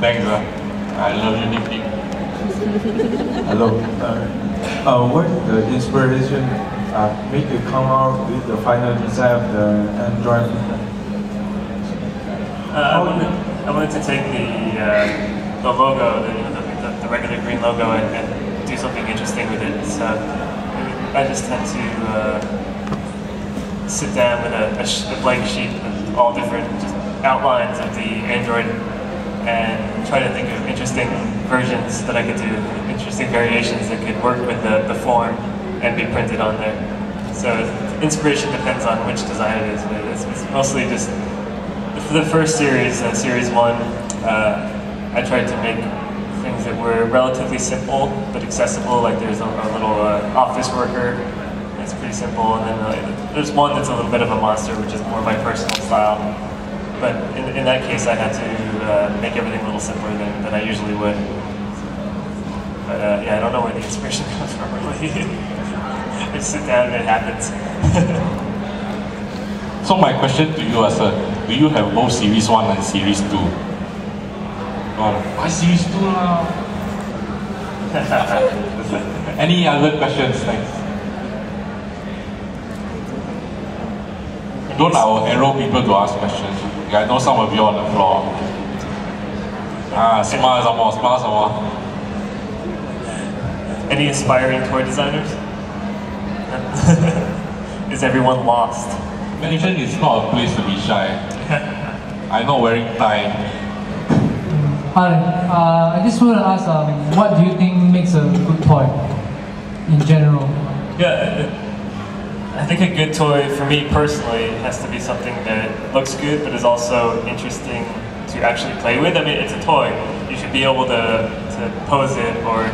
Thanks, I love you, Nick. Hello. What the inspiration make you come out with the final design of the Android? I wanted to take the logo, the regular green logo, and do something interesting with it. So I just had to sit down with a blank sheet with all different just outlines of the Android and try to think of interesting versions that I could do, interesting variations that could work with the form and be printed on there. So inspiration depends on which design it is, but it's mostly just, for the first series, series 1, I tried to make things that were relatively simple but accessible, like there's a little office worker, it's pretty simple, and then there's one that's a little bit of a monster, which is more my personal style. But in that case, I had to make everything a little simpler than I usually would. But yeah, I don't know where the inspiration comes from, really. I just sit down and it happens. So my question to you is, do you have both Series 1 and Series 2? Why Series 2 now? Any other questions? Thanks. Don't I will arrow people to ask questions. I know some of you on the floor. Smile some more, smile some more. Any aspiring toy designers? Is everyone lost? Management is not a place to be shy. I'm not wearing tie. Hi, I just want to ask, what do you think makes a good toy in general? Yeah, I think a good toy, for me personally, has to be something that looks good but is also interesting to actually play with. I mean, it's a toy. You should be able to pose it or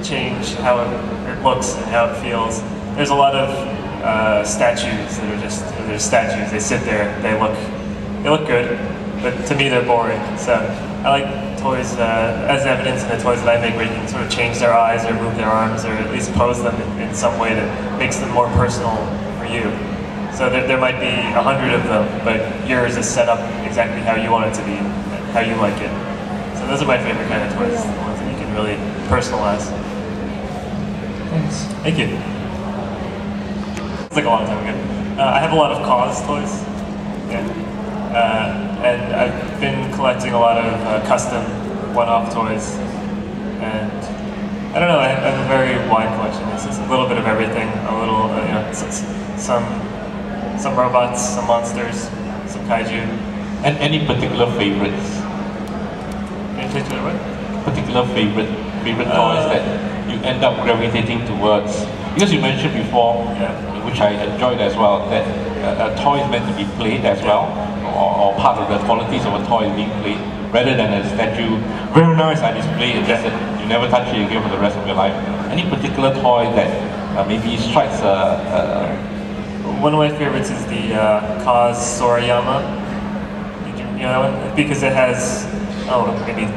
change how it looks and how it feels. There's a lot of statues that are just, they're statues. They sit there, they look good, but to me they're boring. So I like toys, as evidence in the toys that I make, where you can sort of change their eyes or move their arms or at least pose them in some way that makes them more personal for you. So there might be 100 of them, but yours is set up exactly how you want it to be, how you like it. So those are my favorite kind of toys, the ones that you can really personalize. Thanks. Thank you. It's like a long time ago. I have a lot of cause toys. Yeah. And I've been collecting a lot of custom one-off toys, and I don't know, I have a very wide collection. It's just a little bit of everything, a little, you know, some robots, some monsters, some kaiju. And any particular favorites? Any particular what? Particular favorite toys that you end up gravitating towards? Because you mentioned before, which I enjoyed as well, that a toy is meant to be played as well, or part of the qualities of a toy is being played, rather than a statue. Very nice, I display it, just that you never touch it again for the rest of your life. Any particular toy that maybe strikes one of my favorites is the Kaz Sorayama. You know, because it has, maybe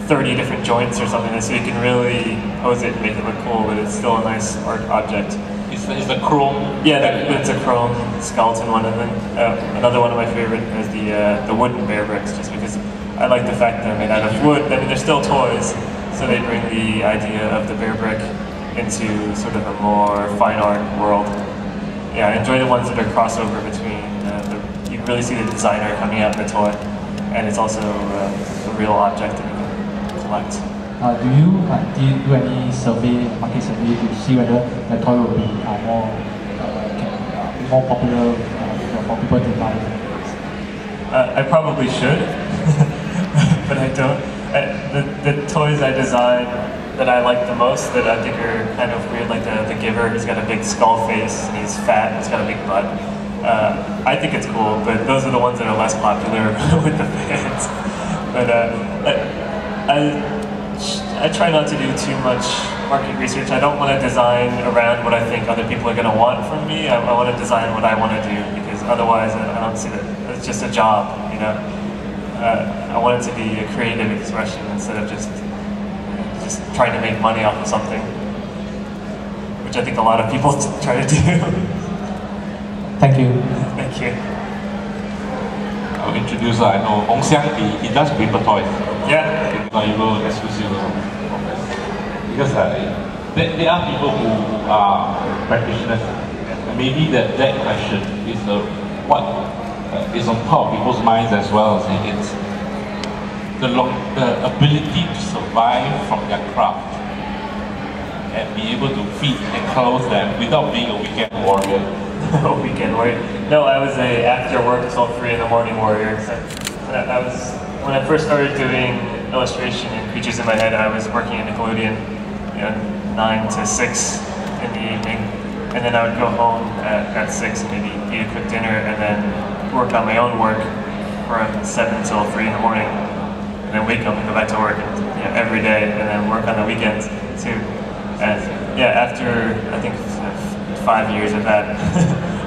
30 different joints or something, so you can really pose it and make it look cool, but it's still a nice art object. Is the chrome? Yeah, it's a chrome skeleton one, and then another one of my favorite is the wooden bear bricks, just because I like the fact that they're made out of wood. I mean, they're still toys, so they bring the idea of the bear brick into sort of a more fine art world. Yeah, I enjoy the ones that are crossover between, you really see the designer coming out of the toy, and it's also a real object that you can collect. Do you do any survey, market survey, to see whether the toy will be more popular for people to buy? I probably should, but I don't. The toys I design that I like the most, that I think are kind of weird, like the Giver, he's got a big skull face, and he's fat, he's got a big butt. I think it's cool, but those are the ones that are less popular with the fans. But I try not to do too much market research. I don't want to design around what I think other people are going to want from me. I want to design what I want to do, because otherwise I don't see that it's just a job, you know. I want it to be a creative expression instead of just trying to make money off of something, which I think a lot of people try to do. Thank you. Thank you. I'll introduce, I know, Heng, he does paper toys. Yeah. Are you will exclusive? Because there are people who are practitioners. And maybe that question is what is on top of people's minds as well. It's the ability to survive from their craft and be able to feed and clothe them without being a weekend warrior. A weekend warrior? No, I was a after work till 3 in the morning warrior. When I first started doing illustration and creatures in my head, I was working at Nickelodeon, 9 to 6 in the evening, and then I would go home at 6 and maybe eat a quick dinner, and then work on my own work from 7 till 3 in the morning, and then wake up and go back to work every day, and then work on the weekends too. And yeah, after I think 5 years of that,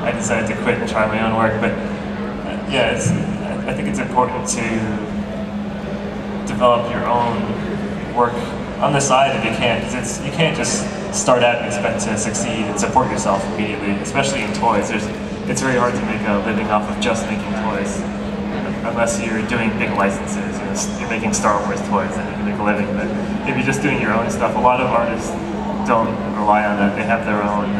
I decided to quit and try my own work. But yeah, I think it's important to develop your own work on the side if you can, because you can't just start out and expect to succeed and support yourself immediately, especially in toys. It's very hard to make a living off of just making toys, unless you're doing big licenses. You're making Star Wars toys and you can make a living. But if you're just doing your own stuff, a lot of artists don't rely on that. They have their own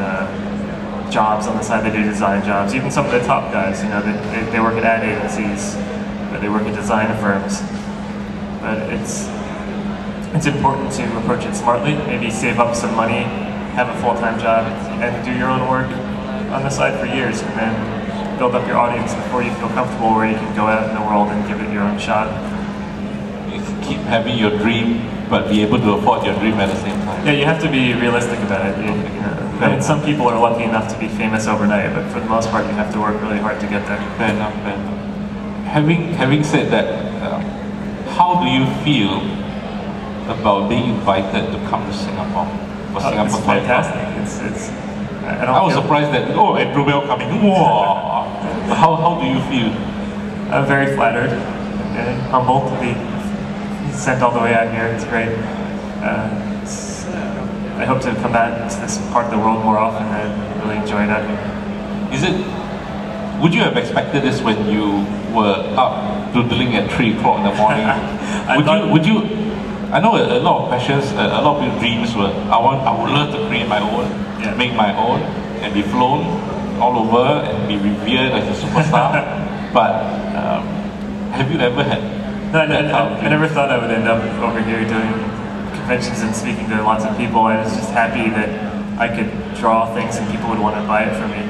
jobs on the side. They do design jobs. Even some of the top guys, they work at ad agencies, or they work at design firms. But it's important to approach it smartly. Maybe save up some money, have a full-time job, and do your own work on the side for years, and then build up your audience before you feel comfortable where you can go out in the world and give it your own shot. Keep having your dream, but be able to afford your dream at the same time. Yeah, you have to be realistic about it. I mean, some people are lucky enough to be famous overnight, but for the most part, you have to work really hard to get there. Fair enough, fair enough. Having said that, how do you feel about being invited to come to Singapore? It's fantastic. I was surprised that, Andrew Bell coming. Whoa! How do you feel? I'm very flattered and humbled to be sent all the way out here. It's great. I hope to come back to this part of the world more often and really enjoy it out here. Would you have expected this when you were up doodling at 3 o'clock in the morning? I know a lot of questions, a lot of people's dreams were, I would love to create my own, make my own, and be flown all over and be revered as a superstar. But have you ever had? No, I never thought I would end up over here doing conventions and speaking to lots of people. I was just happy that I could draw things and people would want to buy it from me.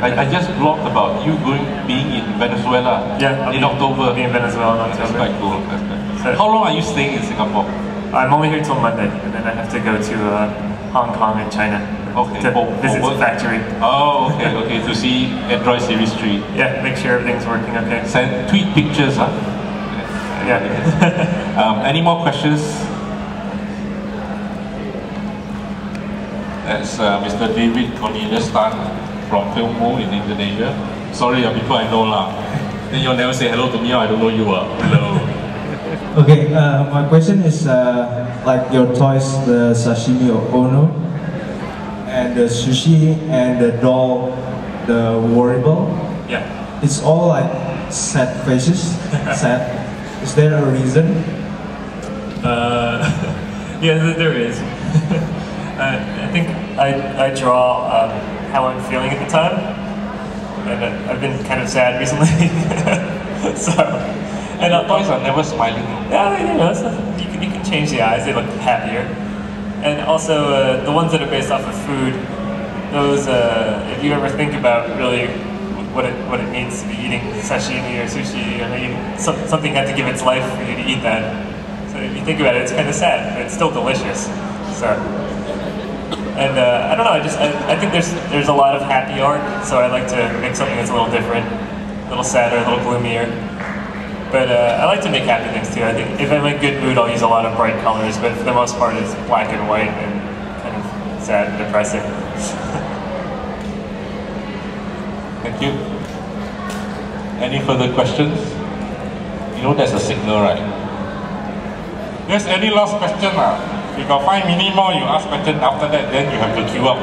I just blogged about you being in Venezuela in October. Being in Venezuela in October. That's quite cool. So, how long are you staying in Singapore? I'm only here till Monday, and then I have to go to Hong Kong and China to visit the factory. Oh, okay, to see Android Series 3. Yeah, make sure everything's working okay. Tweet pictures, huh? Yeah. Any more questions? That's Mr. David Cornelius Tan from Filmu in Indonesia. Sorry, people I know lah. Then you'll never say hello to me, I don't know you. Hello. Okay, my question is like your toys, the sashimi ono, and the sushi and the doll, the worryable. Yeah. It's all like sad faces. Sad. Is there a reason? Yeah, there is. I think I draw how I'm feeling at the time, and I've been kind of sad recently. So, and toys are never smiling. Yeah, you can change the eyes; they look happier. And also the ones that are based off of food, those if you ever think about really what it means to be eating sashimi or sushi, something had to give its life for you to eat that. So if you think about it, it's kind of sad, but it's still delicious. So, and I don't know, I think there's a lot of happy art, so I like to make something that's a little different, a little sadder, a little gloomier. But I like to make happy things too. I think if I'm in a good mood, I'll use a lot of bright colors, but for the most part, it's black and white and kind of sad and depressing. Thank you. Any further questions? You know that's a signal, right? Yes, any last question? If you got 5 minutes more, you ask question. After that, then you have to queue up.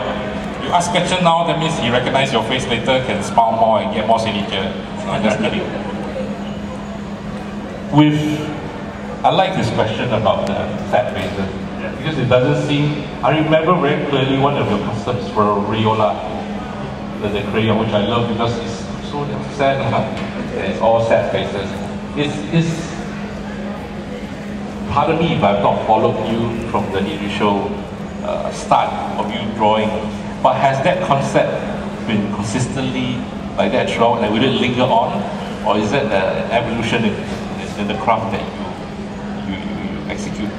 You ask question now, that means he recognize your face later, can smile more and get more signature. No, I'm just kidding. With I like this question about the sad faces, because it doesn't seem. I remember very clearly one of your customs for Riola, the crayon, which I love because it's so sad. It's all sad faces. It's pardon me if I've not followed you from the initial start of you drawing, but has that concept been consistently like that throughout, and will it linger on, or is that an evolution in the craft that you execute?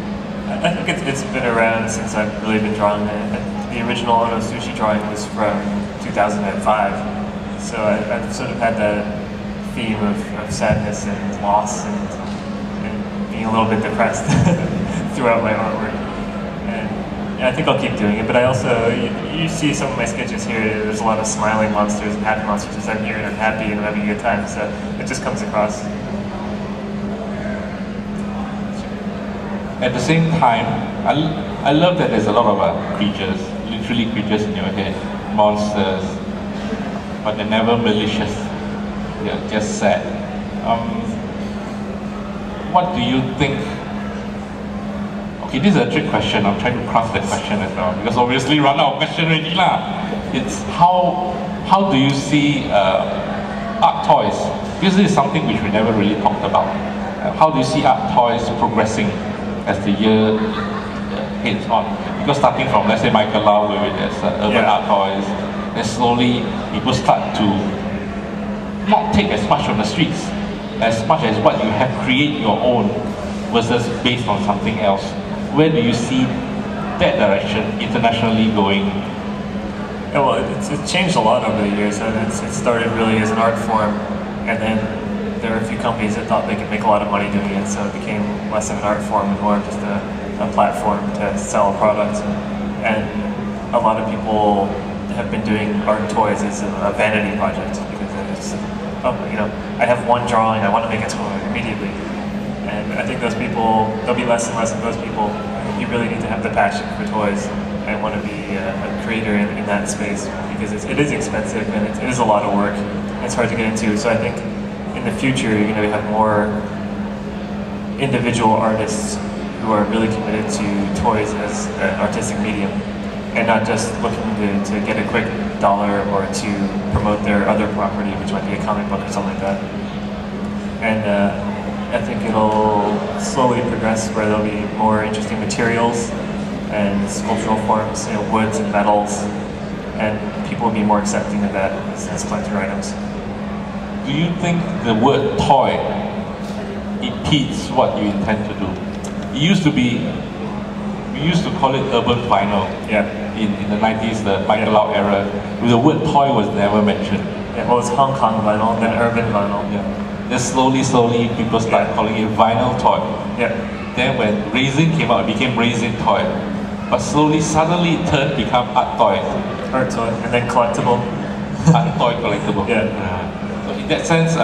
I think it's been around since I've really been drawing it. The original Ono Sushi drawing was from 2005, so I've sort of had that theme of sadness and loss and being a little bit depressed throughout my artwork. And I think I'll keep doing it, but I also, you see some of my sketches here, there's a lot of smiling monsters and happy monsters, because I'm here and I'm happy and I'm having a good time, so it just comes across. At the same time, I love that there's a lot of creatures, literally creatures in your head, monsters, but they're never malicious, they're just sad. What do you think? Okay, this is a trick question. I'm trying to craft that question as well, because obviously run out of question already lah. It's how do you see art toys? Because this is something which we never really talked about. How do you see art toys progressing as the year heads on? Because starting from, let's say, Michael Lau, where there's urban art toys, then slowly people start to not take as much from the streets, as much as what you have, create your own versus based on something else. Where do you see that direction internationally going? Yeah, well, it's changed a lot over the years, and it started really as an art form, and then there were a few companies that thought they could make a lot of money doing it, so it became less of an art form and more of just a platform to sell a product. And a lot of people have been doing art toys as a vanity project, because it's, I have one drawing, I want to make a toy immediately. And I think those people, there'll be less and less of those people. You really need to have the passion for toys and want to be a creator in that space, because it is expensive and it is a lot of work. It's hard to get into. So I think in the future you're going to have more individual artists who are really committed to toys as an artistic medium, and not just looking to get a quick dollar or to promote their other property, which might be a comic book or something like that. And I think it'll slowly progress where there'll be more interesting materials and sculptural forms, woods and metals, and people will be more accepting of that as collector items. Do you think the word toy impedes what you intend to do? It used to be, we used to call it urban vinyl. In the 90s, the Michael Lau era, the word toy was never mentioned. Yeah, well, it's Hong Kong vinyl and then urban vinyl. Then slowly people started calling it vinyl toy. Then when Raisin came out, it became Raisin toy. But slowly, suddenly it become art toy. Art toy, and then collectible. Art toy collectible. So in that sense,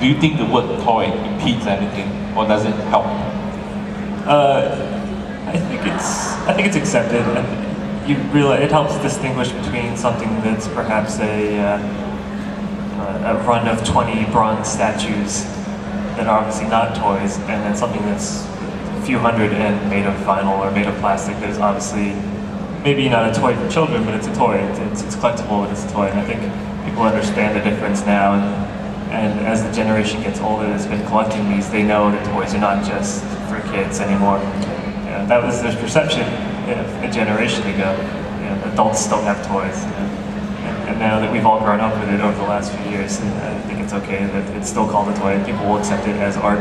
do you think the word toy impedes anything, or does it help? I think it's accepted, and you realize it helps distinguish between something that's perhaps a run of 20 bronze statues that are obviously not toys, and then something that's a few hundred and made of vinyl or made of plastic that is obviously maybe not a toy for children, but it's a toy. It's collectible, but it's a toy. And I think people understand the difference now, and as the generation gets older that's been collecting these, they know that toys are not just for kids anymore. That was their perception a generation ago. Adults don't have toys. And now that we've all grown up with it over the last few years, I think it's okay that it's still called a toy and people will accept it as art.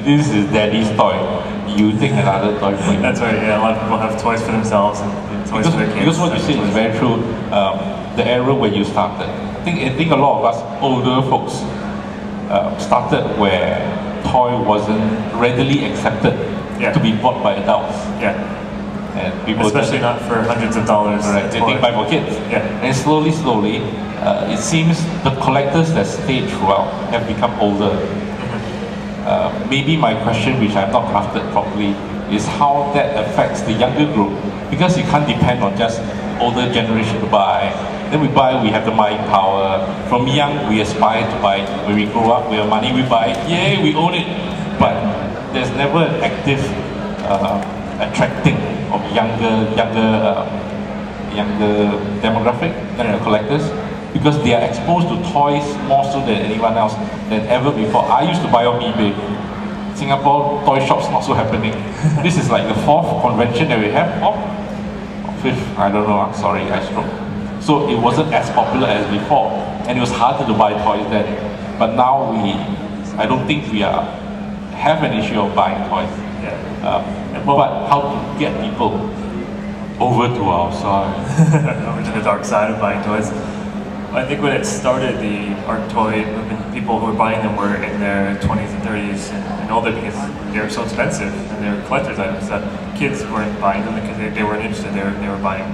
This is daddy's toy. You take another toy for you. That's right, a lot of people have toys for themselves and toys for their kids. Because what you said is very true. The era where you started, I think a lot of us older folks started where toy wasn't readily accepted to be bought by adults. And people especially not for hundreds of dollars. Right, they think buy for kids. And slowly, it seems the collectors that stayed throughout have become older. Maybe my question, which I've not crafted properly, is how that affects the younger group. Because you can't depend on just older generation to buy. Then we buy, we have the buying power. From young, we aspire to buy. When we grow up, we have money, we buy. Yay, we own it. but there's never an active attracting of younger demographic, younger collectors, because they are exposed to toys more so than anyone else than ever before. I used to buy on eBay. Singapore toy shops not so happening. This is like the 4th convention that we have, or 5th, I don't know, sorry, I stroke. So it wasn't as popular as before, and it was harder to buy toys then. But now I don't think we have an issue of buying toys. Yeah. But how to get people over to our side? Over to the dark side of buying toys. I think when it started, the art toy movement, people who were buying them were in their 20s and 30s and older because they were so expensive and they were collector's items that kids weren't buying them because they weren't interested. They were buying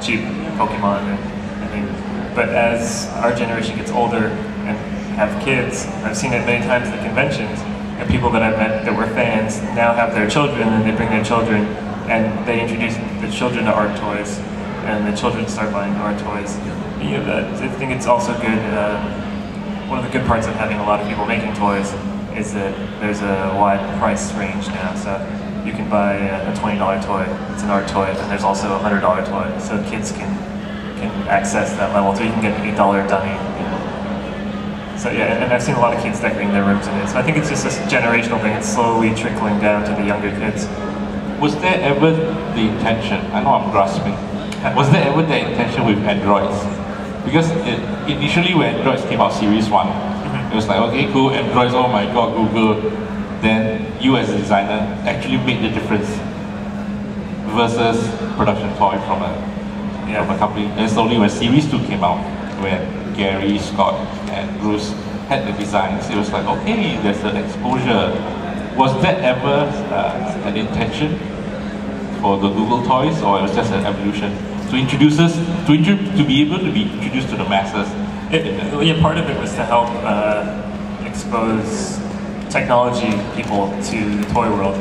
cheap Pokemon and things. But as our generation gets older and have kids, I've seen it many times at conventions, and people that I've met that were fans now have their children and they bring their children and they introduce the children to art toys and the children start buying art toys. I think it's also good, one of the good parts of having a lot of people making toys is that there's a wide price range now. So you can buy a $20 toy, it's an art toy, and there's also a $100 toy, so kids can access that level. So you can get an $8 dummy. So yeah, and I've seen a lot of kids decorating their rooms in it. So I think it's just a generational thing. It's slowly trickling down to the younger kids. Was there ever the intention, I know I'm grasping, was there ever the intention with Androids? Because initially when Androids came out, Series 1, it was like, okay, cool, Androids, oh my god, Google. Then you as a designer actually made the difference versus production toy from a company. And it's only when Series 2 came out, when Gary, Scott, and Bruce had the designs, it was like, okay, there's an exposure. Was that ever an intention for the Google toys, or it was just an evolution? To introduce us, to be able to be introduced to the masses. Part of it was to help expose technology people to the toy world.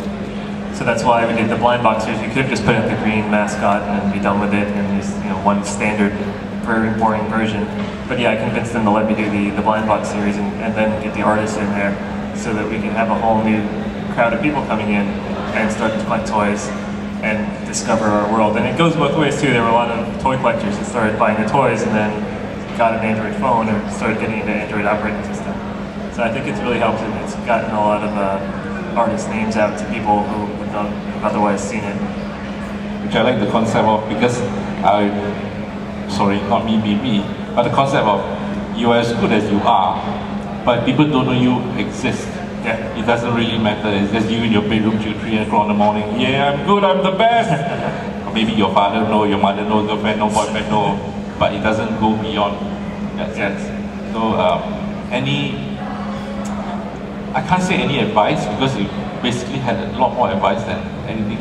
So that's why we did the blind boxers. You could have just put in the green mascot and be done with it, and just one standard, very boring version. But yeah, I convinced them to let me do the blind box series and then get the artists in there, so that we can have a whole new crowd of people coming in and start to collect toys and discover our world. And it goes both ways too. There were a lot of toy collectors that started buying the toys and then got an Android phone and started getting into Android operating system. So I think it's really helped, and it's gotten a lot of artist names out to people who would not have otherwise seen it. Which I like the concept of, because sorry, not me, but the concept of you are as good as you are, but people don't know you exist. Yeah. It doesn't really matter. It's just you in your bedroom till 3 o'clock in the morning. Yeah, I'm good, I'm the best. Or maybe your father know, your mother know, girlfriend know, boyfriend know, but it doesn't go beyond that sense. So I can't say any advice, because you basically had a lot more advice than anything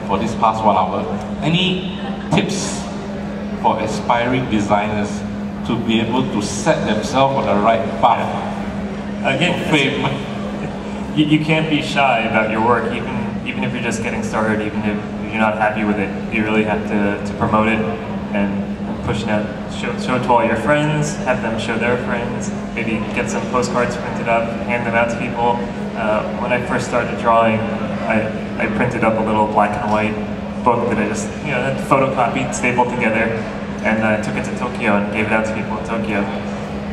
for this past 1 hour. Any tips for aspiring designers to be able to set themselves on the right path? Again, fame. You can't be shy about your work, even if you're just getting started, even if you're not happy with it. You really have to promote it and push it out. Show it to all your friends, have them show their friends, maybe get some postcards printed up, hand them out to people. When I first started drawing, I printed up a little black and white book that I just had photocopied, stapled together, and I took it to Tokyo and gave it out to people in Tokyo.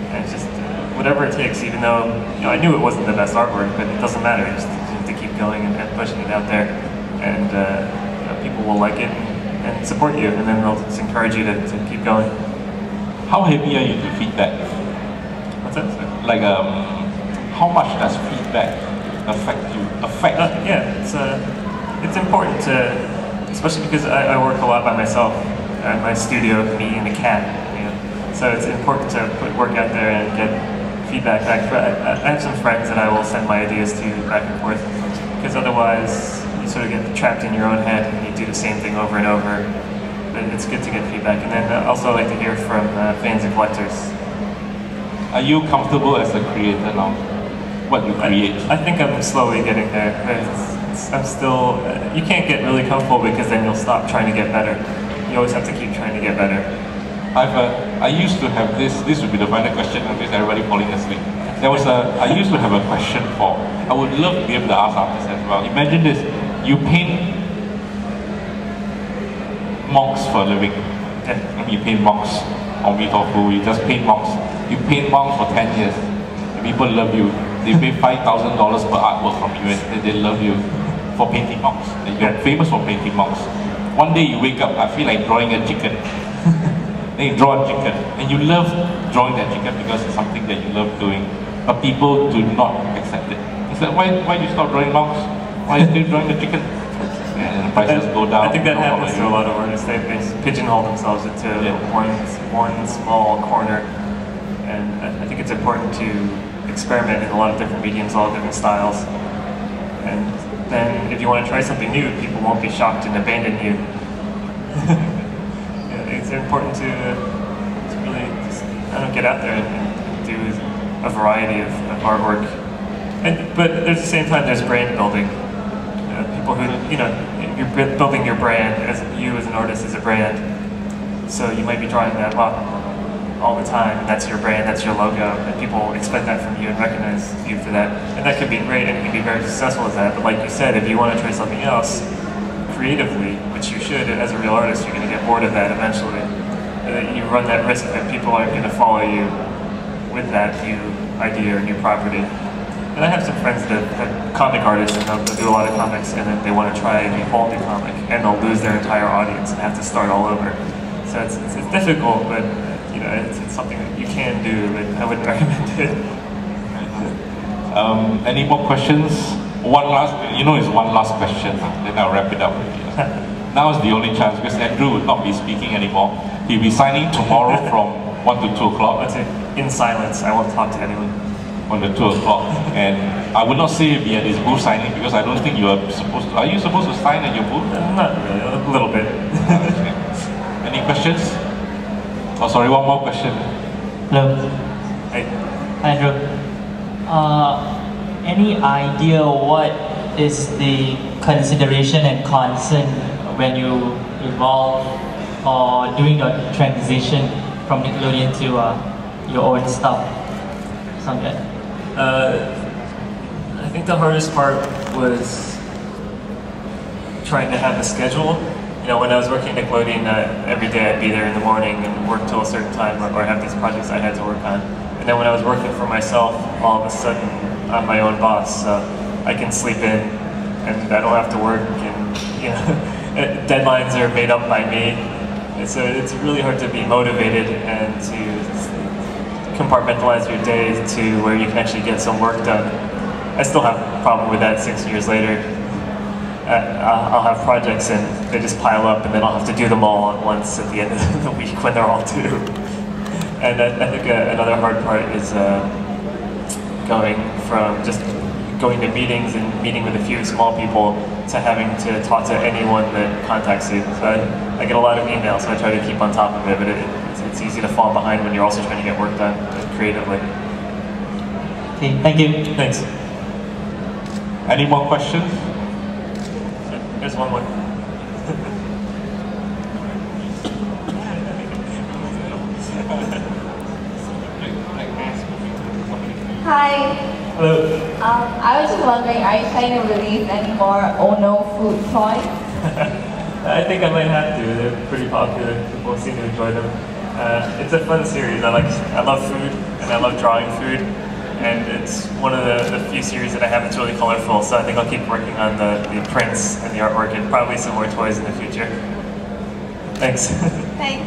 And it's just whatever it takes, even though I knew it wasn't the best artwork, but it doesn't matter. Just to keep going and pushing it out there, and people will like it and support you, and then they'll just encourage you to keep going. How heavy are you to feedback? What's that? Like, how much does feedback affect you? It's important to, especially because I work a lot by myself. My studio, me and a cat. So it's important to put work out there and get feedback back. I have some friends that I will send my ideas to back and forth, because otherwise you sort of get trapped in your own head and you do the same thing over and over. But it's good to get feedback. And then also I like to hear from fans and collectors. Are you comfortable as a creator now? What you create? I think I'm slowly getting there. I'm still, you can't get really comfortable, because then you'll stop trying to get better. You always have to keep trying to get better. I used to have this would be the final question, in case everybody falling asleep. I used to have a question for, I would love to be able to ask artists as well. Imagine this, you paint monks for a living. You paint monks on Mitofu, you just paint monks. You paint monks for 10 years. People love you. They pay $5,000 per artwork from you and they love you for painting monks. And you're famous for painting monks. One day you wake up, I feel like drawing a chicken. Then you draw a chicken, and you love drawing that chicken because it's something that you love doing, but people do not accept it. He said, why do you stop drawing monks? Why are you still drawing the chicken? And the prices go down. I think that happens to a lot of artists. They pigeonhole themselves into one small corner, and I think it's important to experiment in a lot of different mediums, a lot of different styles. And then if you want to try something new, people won't be shocked and abandon you. It's important to really just, get out there and do a variety of artwork. But at the same time, there's brand building. People who, you're building your brand as you as an artist as a brand. So you might be drawing that all the time, and that's your brand, that's your logo, and people expect that from you and recognize you for that. And that could be great, and it can be very successful as that. But like you said, if you want to try something else, creatively, which you should as a real artist, you're going to get bored of that eventually. You run that risk that people aren't going to follow you with that new idea or new property. And I have some friends that are comic artists and they'll do a lot of comics, and then they want to try a whole new comic, and they'll lose their entire audience and have to start all over. So it's difficult, but it's something that you can do, but I wouldn't recommend it. Any more questions? One last question, then I'll wrap it up. Now is the only chance, because Andrew will not be speaking anymore. He'll be signing tomorrow from 1 to 2 o'clock. That's it. In silence, I won't talk to anyone. 1 to 2 o'clock. And I would not say he'll be at his booth signing, because I don't think you are supposed to. Are you supposed to sign at your booth? Not really, a little bit. Any questions? Oh, sorry, one more question. Hello. Hey. Andrew. Any idea what is the consideration and concern when you evolve or doing your transition from Nickelodeon to your own stuff? Something like I think the hardest part was trying to have a schedule. When I was working at Nickelodeon, every day I'd be there in the morning and work till a certain time, or have these projects I had to work on. And then when I was working for myself, all of a sudden I'm my own boss, so I can sleep in and I don't have to work, and deadlines are made up by me. And so it's really hard to be motivated and to compartmentalize your day to where you can actually get some work done. I still have a problem with that 6 years later. I'll have projects and they just pile up, and then I'll have to do them all at once at the end of the week when they're all due. And I think another hard part is going from just going to meetings and meeting with a few small people to having to talk to anyone that contacts you. So I get a lot of emails, so I try to keep on top of it, but it's easy to fall behind when you're also trying to get work done creatively. Okay, thank you. Thanks. Any more questions? There's one more. Hi. Hello. I was just wondering, are you planning to release any more Ono food toys? I think I might have to. They're pretty popular. People seem to enjoy them. It's a fun series. I love food, and I love drawing food. And it's one of the few series that I have that's really colorful, so I think I'll keep working on the prints and the artwork, and probably some more toys in the future. Thanks. Thanks.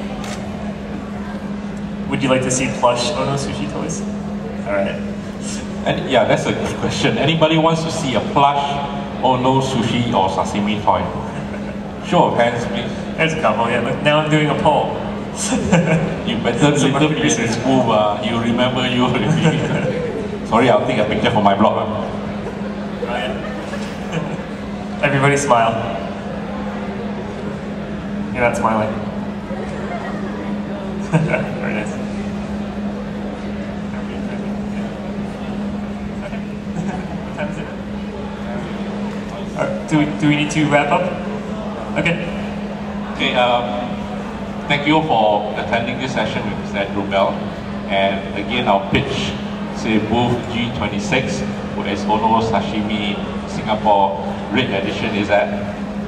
Would you like to see plush Ono sushi toys? Alright. And yeah, that's a good question. Anybody wants to see a plush Ono sushi or sashimi toy? Show of hands, please. There's a couple, yeah. Look, now I'm doing a poll. You better later be in school, you remember you already. Sorry, I'll take a picture for my blog. Oh, yeah. Everybody smile. You're not smiling. Very nice. Okay. What time is it? Do we need to wrap up? Okay. Okay, thank you for attending this session with Mr. Andrew Bell. And again, I'll pitch say booth G26, where it's Ono Sashimi Singapore Red Edition is at,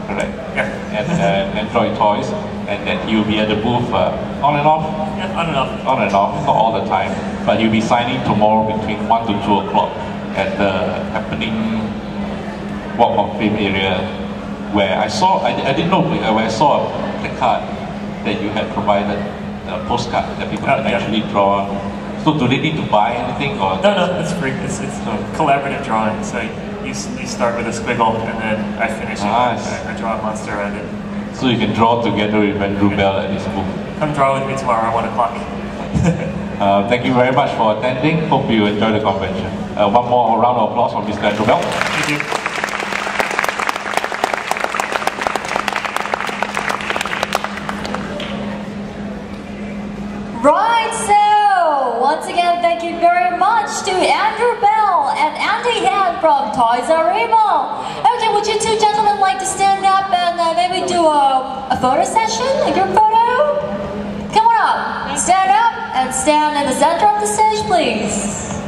correct? Yeah. And Android Toys, and then he'll be at the booth on and off? Yeah, on and off. On and off, not all the time. But he'll be signing tomorrow between 1 to 2 o'clock at the happening Walk of Fame area, where I saw, I didn't know, where I saw the card that you had provided, the postcard that people can actually draw. So do they need to buy anything? Or No, it's free. It's a collaborative drawing. So you start with a squiggle and then I finish it. I draw a monster around it. So you can draw together with Andrew Bell at this booth. Come draw with me tomorrow at 1 o'clock. Thank you very much for attending. Hope you enjoy the convention. One more round of applause for Mr. Andrew Bell. Thank you. Right, so once again, thank you very much to Andrew Bell and Andy Heng from TOYSREVIL. Okay, would you two gentlemen like to stand up and maybe do a photo session, a group photo? Come on up, stand up and stand in the center of the stage, please.